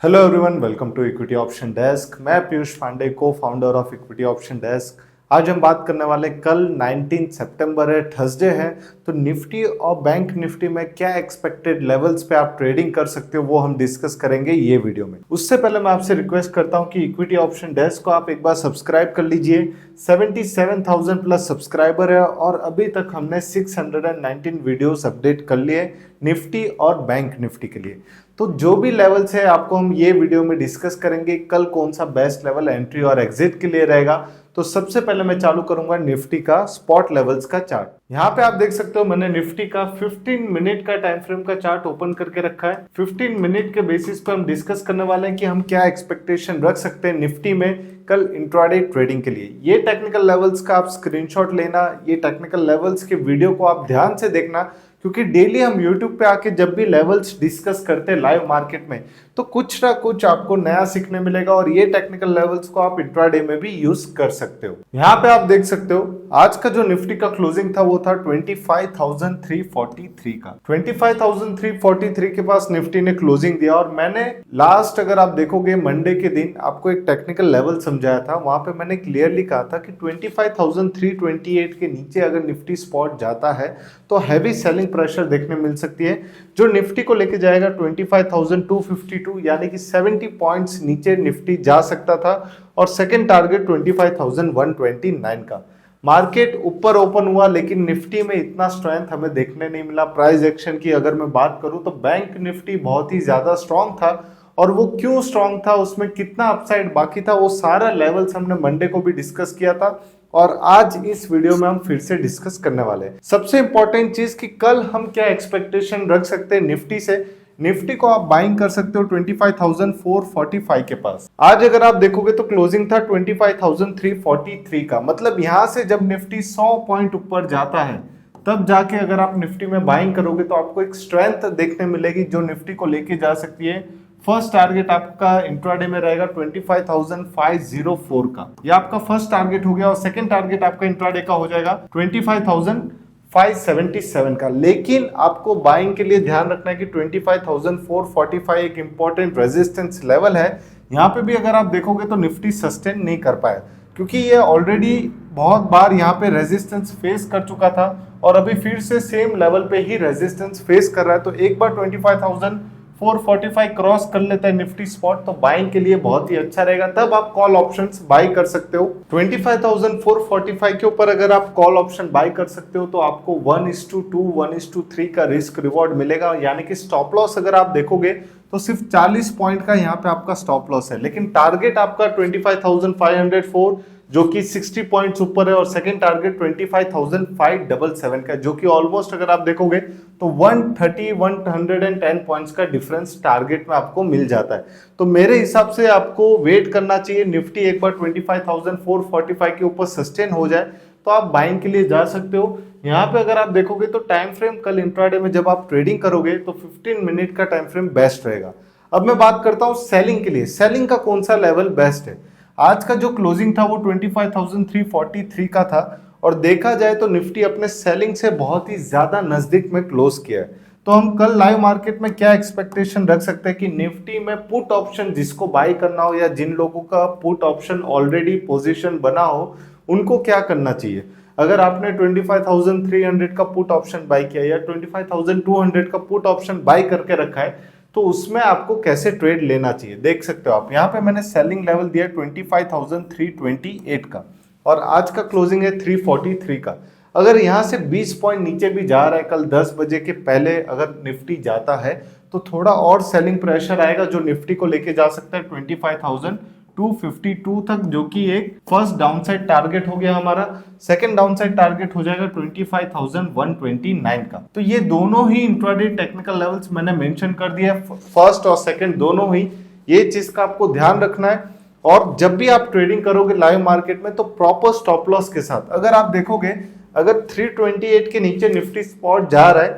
Hello everyone, welcome to equity option desk. मैं Piyush Pandey, cofounder of equity option desk. आज हम बात करने वाले, कल 19 सितंबर है, थर्सडे है, तो निफ्टी और बैंक निफ्टी में क्या एक्सपेक्टेड लेवल्स पे आप ट्रेडिंग कर सकते हो वो हम डिस्कस करेंगे ये वीडियो में। उससे पहले मैं आपसे रिक्वेस्ट करता हूं कि इक्विटी ऑप्शन डेस्क को आप एक बार सब्सक्राइब कर लीजिए। 77,000 प्लस सब्सक्राइबर है और अभी तक हमने 619 वीडियोस अपडेट कर लिए निफ्टी और बैंक निफ्टी के लिए। तो जो भी लेवल्स है आपको हम ये वीडियो में डिस्कस करेंगे, कल कौन सा बेस्ट लेवल एंट्री और एग्जिट के लिए रहेगा। तो सबसे पहले मैं चालू करूंगा निफ्टी का स्पॉट लेवल्स का चार्ट। यहाँ पे आप देख सकते हो मैंने निफ्टी का 15 मिनट का टाइम फ्रेम का चार्ट ओपन करके रखा है। 15 मिनट के बेसिस पे हम डिस्कस करने वाले हैं कि हम क्या एक्सपेक्टेशन रख सकते हैं निफ्टी में कल इंट्राडे ट्रेडिंग के लिए। ये टेक्निकल लेवल्स का आप स्क्रीनशॉट लेना, ये टेक्निकल लेवल्स के वीडियो को आप ध्यान से देखना, क्योंकि डेली हम YouTube पे आके जब भी लेवल्स डिस्कस करते हैं लाइव मार्केट में, तो कुछ ना कुछ आपको नया सीखने मिलेगा और ये टेक्निकल लेवल्स को आप इंट्राडे में भी यूज कर सकते हो। यहाँ पे आप देख सकते हो आज का जो निफ्टी का क्लोजिंग था वो था 25,343 का। 25,343 के पास निफ्टी ने क्लोजिंग दिया और मैंने लास्ट, अगर आप देखोगे मंडे के दिन, आपको एक टेक्निकल लेवल समझाया था। वहां पे मैंने क्लियरली कहा था कि 25,328 के नीचे अगर निफ्टी स्पॉट जाता है तो हैवी सेलिंग प्रेशर देखने मिल सकती है, जो निफ्टी को लेके जाएगा 25,252, यानी कि 70 पॉइंट्स नीचे निफ्टी जा सकता था। और सेकंड टारगेट 25,129 का। मार्केट ऊपर ओपन हुआ लेकिन निफ्टी में इतना स्ट्रेंथ हमें देखने नहीं मिला। प्राइस एक्शन की अगर मैं बात करूं तो बैंक निफ्टी बहुत ही ज्यादा स्ट्रांग था, और वो क्यों स्ट्रांग था, उसमें कितना अपसाइड बाकी था, वो सारा लेवल्स हमने मंडे को भी डिस्कस किया था और आज इस वीडियो में हम फिर से डिस्कस करने वाले हैं। सबसे इंपॉर्टेंट चीज कि कल हम क्या एक्सपेक्टेशन रख सकते हैं निफ्टी से। निफ्टी को आप बाइंग कर सकते हो 25,445 के पास। आज अगर आप देखोगे तो क्लोजिंग था 25,343 का। मतलब यहां से जब निफ्टी 100 पॉइंट ऊपर जाता है तब जाके अगर आप निफ्टी में बाइंग करोगे तो आपको एक स्ट्रेंथ देखने मिलेगी जो निफ्टी को लेके जा सकती है। फर्स्ट टारगेट आपका इंट्राडे में रहेगा 25,504 का, यह आपका फर्स्ट टारगेट हो गया। और सेकंड टारगेट आपका इंट्राडे का हो जाएगा 25,577 का। लेकिन आपको बाइंग के लिए ध्यान रखना है कि 25,445 एक इंपॉर्टेंट रेजिस्टेंस लेवल है। यहाँ पे भी अगर आप देखोगे तो निफ्टी सस्टेन नहीं कर पाया, क्योंकि ये ऑलरेडी बहुत बार यहाँ पे रेजिस्टेंस फेस कर चुका था और अभी फिर से सेम लेवल पे ही रेजिस्टेंस फेस कर रहा है। तो एक बार 25,445 क्रॉस कर लेता है निफ्टी स्पॉट तो बाइंग के लिए बहुत ही अच्छा रहेगा। तब आप कॉल ऑप्शंस बाय कर सकते हो। 25,445 के ऊपर अगर आप कॉल ऑप्शन बाय कर सकते हो तो आपको 1:2 1:3 का रिस्क रिवॉर्ड मिलेगा। यानी कि स्टॉप लॉस अगर आप देखोगे तो सिर्फ 40 पॉइंट का यहाँ पे आपका स्टॉप लॉस है, लेकिन टारगेट आपका 25,504 जो कि 60 पॉइंट्स ऊपर है, और सेकंड टारगेट 25,577 का, जो कि ऑलमोस्ट अगर आप देखोगे तो 110 पॉइंट्स का डिफरेंस टारगेट में आपको मिल जाता है। तो मेरे हिसाब से आपको वेट करना चाहिए, निफ्टी एक बार 25,445 के ऊपर सस्टेन हो जाए तो आप बाइंग के लिए जा सकते हो। यहाँ पे अगर आप देखोगे तो टाइम फ्रेम कल इंट्राडे में जब आप ट्रेडिंग करोगे तो 15 मिनट का टाइम फ्रेम बेस्ट रहेगा। अब मैं बात करता हूँ सेलिंग के लिए, सेलिंग का कौन सा लेवल बेस्ट है। आज का जो क्लोजिंग था वो 25,343 का था और देखा जाए तो निफ्टी अपने सेलिंग से बहुत ही ज्यादा नजदीक में क्लोज किया है। तो हम कल लाइव मार्केट में क्या एक्सपेक्टेशन रख सकते हैं कि निफ्टी में पुट ऑप्शन जिसको बाय करना हो या जिन लोगों का पुट ऑप्शन ऑलरेडी पोजीशन बना हो उनको क्या करना चाहिए। अगर आपने 25,300 का पुट ऑप्शन बाय किया या 25,200 का पुट ऑप्शन बाय करके रखा है तो उसमें आपको कैसे ट्रेड लेना चाहिए देख सकते हो आप। यहाँ पे मैंने सेलिंग लेवल दिया 25,328 का और आज का क्लोजिंग है 343 का। अगर यहाँ से 20 पॉइंट नीचे भी जा रहा है, कल 10 बजे के पहले अगर निफ्टी जाता है तो थोड़ा और सेलिंग प्रेशर आएगा जो निफ्टी को लेके जा सकता है 25,252 तक, जो कि एक फर्स्ट डाउनसाइड टारगेट हो गया हमारा। सेकंड डाउनसाइड टारगेट हो जाएगा 25,129 का। तो ये दोनों ही इंट्राडे टेक्निकल लेवल्स मैंने मेंशन कर दिया, फर्स्ट और सेकंड दोनों ही। ये चीज का आपको ध्यान रखना है और जब भी आप ट्रेडिंग करोगे लाइव मार्केट में तो प्रॉपर स्टॉप लॉस के साथ। अगर आप देखोगे अगर 328 के नीचे निफ्टी स्पॉट जा रहा है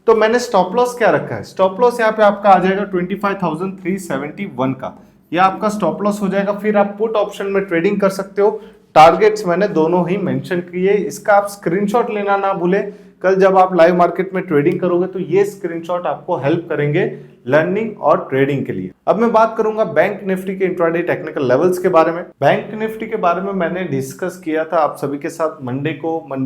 तो मैंने स्टॉप लॉस क्या रखा है, स्टॉप लॉस यहाँ पे आपका आ जाएगा 25,371 का, यह आपका स्टॉप लॉस हो जाएगा। फिर आप पुट ऑप्शन में ट्रेडिंग कर सकते हो। टारगेट्स मैंने दोनों ही मेंशन किए, इसका आप स्क्रीनशॉट लेना ना भूले। कल जब आप लाइव मार्केट में ट्रेडिंग करोगे तो ये स्क्रीनशॉट आपको हेल्प करेंगे लर्निंग और ट्रेडिंग के लिए। अब मैं बात करूंगा बैंक निफ्टी के इंट्राडे टेक्निकल लेवल्स के बारे में। बैंक निफ्टी के बारे में मैंने डिस्कस किया था आप सभी के साथ मंडे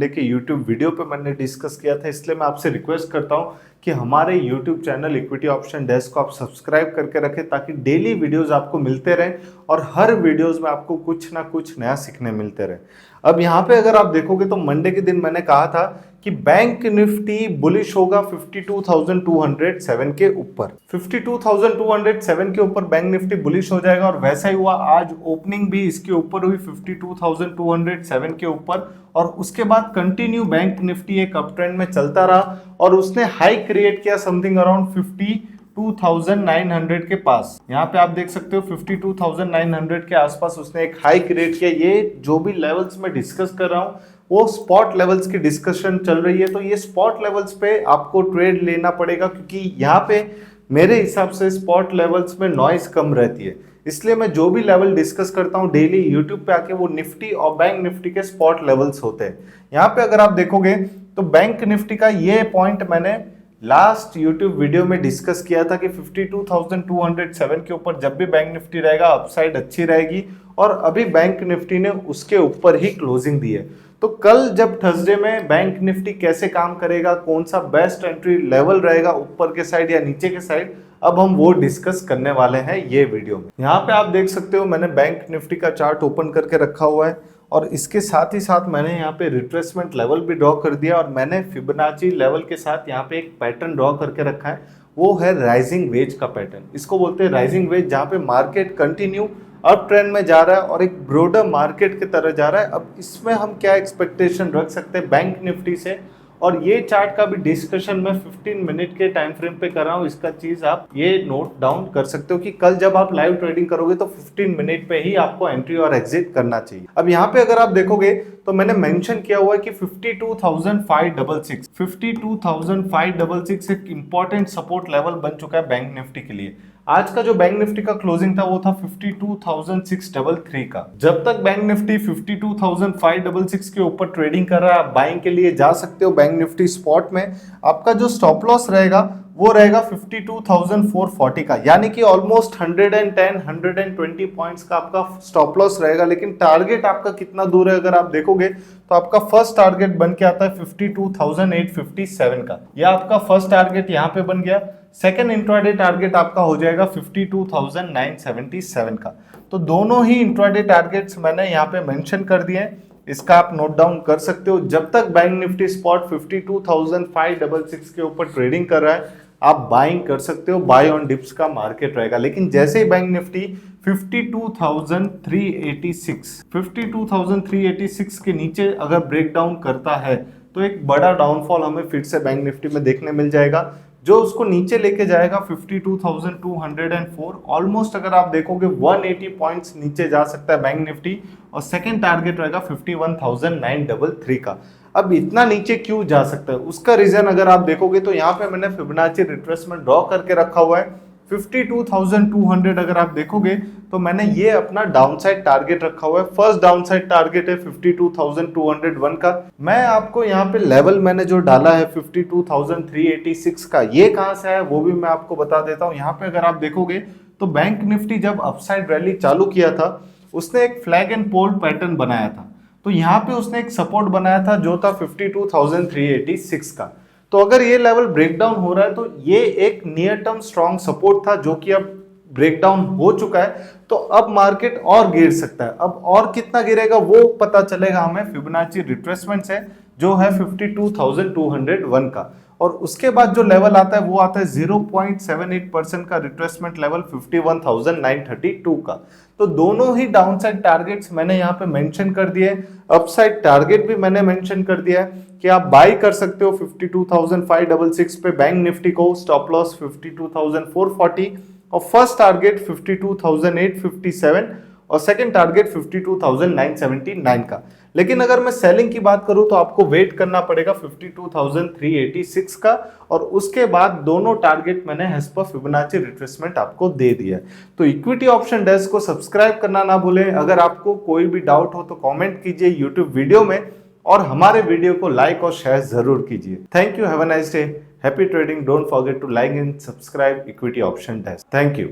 के यूट्यूब वीडियो पे मैंने डिस्कस किया था, इसलिए मैं आपसे रिक्वेस्ट करता हूं कि हमारे YouTube channel equity option desk को आप सब्सक्राइब करके रखें ताकि डेली वीडियोस आपको मिलते रहें और हर वीडियोस में आपको कुछ ना कुछ नया सीखने मिलते रहे। अब यहाँ पे अगर आप देखोगे तो मंडे के दिन मैंने कहा था कि बैंक निफ्टी बुलिश होगा 52,207 के ऊपर। 52,207 के ऊपर बैंक निफ्टी बुलिश हो जाएगा और वैसा ही हुआ। आज ओपनिंग भी इसके ऊपर हुई 52,207 के ऊपर और उसके बाद कंटिन्यू बैंक निफ्टी एक अप ट्रेंड में चलता रहा और उसने हाई क्रिएट किया समथिंग अराउंड 52,900 के पास। यहाँ पे आप देख सकते हो 52,900 के आसपास उसने एक हाई क्रिएट किया। ये जो भी लेवल्स में डिस्कस कर रहा हूँ वो स्पॉट लेवल्स की डिस्कशन चल रही है, तो ये स्पॉट लेवल्स पे आपको ट्रेड लेना पड़ेगा क्योंकि यहाँ पे मेरे हिसाब से स्पॉट लेवल्स में नॉइस कम रहती है। इसलिए मैं जो भी लेवल डिस्कस करता हूँ डेली यूट्यूब पे आके वो निफ्टी और बैंक निफ्टी के स्पॉट लेवल्स होते हैं। यहाँ पे अगर आप देखोगे तो बैंक निफ्टी का ये पॉइंट मैंने लास्ट यूट्यूब वीडियो में डिस्कस किया था कि 52,207 के ऊपर जब भी बैंक निफ्टी रहेगा अपसाइड अच्छी रहेगी और अभी बैंक निफ्टी ने उसके ऊपर ही क्लोजिंग दी है। तो कल जब थर्सडे में बैंक निफ्टी कैसे काम करेगा, कौन सा बेस्ट एंट्री लेवल रहेगा ऊपर के साइड या नीचे के साइड, अब हम वो डिस्कस करने वाले हैं ये वीडियो में। यहाँ पे आप देख सकते हो मैंने बैंक निफ्टी का चार्ट ओपन करके रखा हुआ है और इसके साथ ही साथ मैंने यहाँ पे रिट्रेसमेंट लेवल भी ड्रॉ कर दिया और मैंने फिबोनाची लेवल के साथ यहाँ पे एक पैटर्न ड्रॉ करके रखा है, वो है राइजिंग वेज का पैटर्न। इसको बोलते हैं राइजिंग वेज, जहाँ पे मार्केट कंटिन्यू अप ट्रेंड में जा रहा है और एक ब्रॉडर मार्केट की तरह जा रहा है। अब इसमें हम क्या एक्सपेक्टेशन रख सकते हैं बैंक निफ्टी से, और ये चार्ट का भी डिस्कशन मैं 15 मिनट के टाइम फ्रेम पे कर रहा हूँ। इसका चीज आप ये नोट डाउन कर सकते हो कि कल जब आप लाइव ट्रेडिंग करोगे तो 15 मिनट पे ही आपको एंट्री और एग्जिट करना चाहिए। अब यहाँ पे अगर आप देखोगे तो मैंने मेंशन किया हुआ है कि 52,566 एक इंपॉर्टेंट सपोर्ट लेवल बन चुका है बैंक निफ्टी के लिए। आज का जो बैंक निफ्टी का क्लोजिंग था वो था 52,633 का। जब तक बैंक निफ्टी 52,566 के ऊपर ट्रेडिंग कर रहा है आप बाइंग के लिए जा सकते हो बैंक निफ्टी स्पॉट में। आपका जो स्टॉप लॉस रहेगा वो रहेगा 52,440 का, यानी कि ऑलमोस्ट 120 पॉइंट्स का आपका स्टॉप लॉस रहेगा। लेकिन टारगेट आपका कितना दूर है अगर आप देखोगे तो आपका फर्स्ट टारगेट बन के आता है 52,857 का। यह आपका फर्स्ट टारगेट यहाँ पे बन गया। सेकेंड इंट्राडे टारगेट आपका हो जाएगा 52,977 का। तो दोनों ही इंट्राडे टारगेट्स मैंने यहाँ पे मेंशन कर दिए हैं, इसका आप नोट डाउन कर सकते हो। जब तक बैंक निफ्टी स्पॉट 52,566 के ऊपर ट्रेडिंग कर रहा है आप बाइंग कर सकते हो, बाय ऑन डिप्स का मार्केट रहेगा। लेकिन जैसे ही बैंक निफ्टी 52,386 के नीचे अगर ब्रेक डाउन करता है तो एक बड़ा डाउनफॉल हमें फिर से बैंक निफ्टी में देखने मिल जाएगा, जो उसको नीचे लेके जाएगा 52,204। ऑलमोस्ट अगर आप देखोगे 180 पॉइंट्स नीचे जा सकता है बैंक निफ्टी और सेकंड टारगेट रहेगा 51,933 का। अब इतना नीचे क्यों जा सकता है उसका रीजन अगर आप देखोगे तो यहाँ पे मैंने फिबोनाची रिट्रेसमेंट ड्रॉ करके रखा हुआ है 52,200। अगर आप देखोगे तो मैंने ये अपना डाउनसाइड टारगेट रखा हुआ है। फर्स्ट डाउनसाइड टारगेट है 52,201 का। मैं आपको यहाँ पे लेवल मैंने जो डाला है 52,386 का, ये कहाँ से है वो भी मैं आपको बता देता हूँ। यहाँ पे अगर आप देखोगे तो बैंक निफ्टी जब अपसाइड रैली चालू किया था उसने एक फ्लैग एंड पोल पैटर्न बनाया था, तो यहाँ पे उसने एक सपोर्ट बनाया था जो था 52,386 का। तो अगर ये लेवल ब्रेकडाउन हो रहा है तो ये एक नियर टर्म स्ट्रॉन्ग सपोर्ट था जो कि अब ब्रेकडाउन हो चुका है, तो अब मार्केट और गिर सकता है। अब और कितना गिरेगा वो पता चलेगा हमें फिबोनाची रिट्रेसमेंट से, जो है 52,201 का। और उसके बाद जो लेवल आता है वो आता है 0.78% का रिट्रेसमेंट लेवल 51,932 का। तो दोनों ही डाउनसाइड टारगेट्स मैंने यहाँ पे मेंशन कर दिए, अपसाइड टारगेट भी मैंने मेंशन कर दिया है कि आप बाई कर सकते हो 52,566 पे बैंक निफ्टी को, स्टॉप लॉस 52,440 और फर्स्ट टारगेट 52,857 और सेकंड टारगेट 52,979 का। लेकिन अगर मैं सेलिंग की बात करूं तो आपको वेट करना पड़ेगा 52,386 का और उसके बाद दोनों टारगेट मैंने एज पर फिबोनाची रिट्रेसमेंट आपको दे दिया है। तो इक्विटी ऑप्शन डेस्क को सब्सक्राइब करना ना भूलें। अगर आपको कोई भी डाउट हो तो कमेंट कीजिए यूट्यूब वीडियो में और हमारे वीडियो को लाइक और शेयर जरूर कीजिए। Thank you, have a nice day, happy trading, don't forget to like and subscribe equity option desk. Thank you.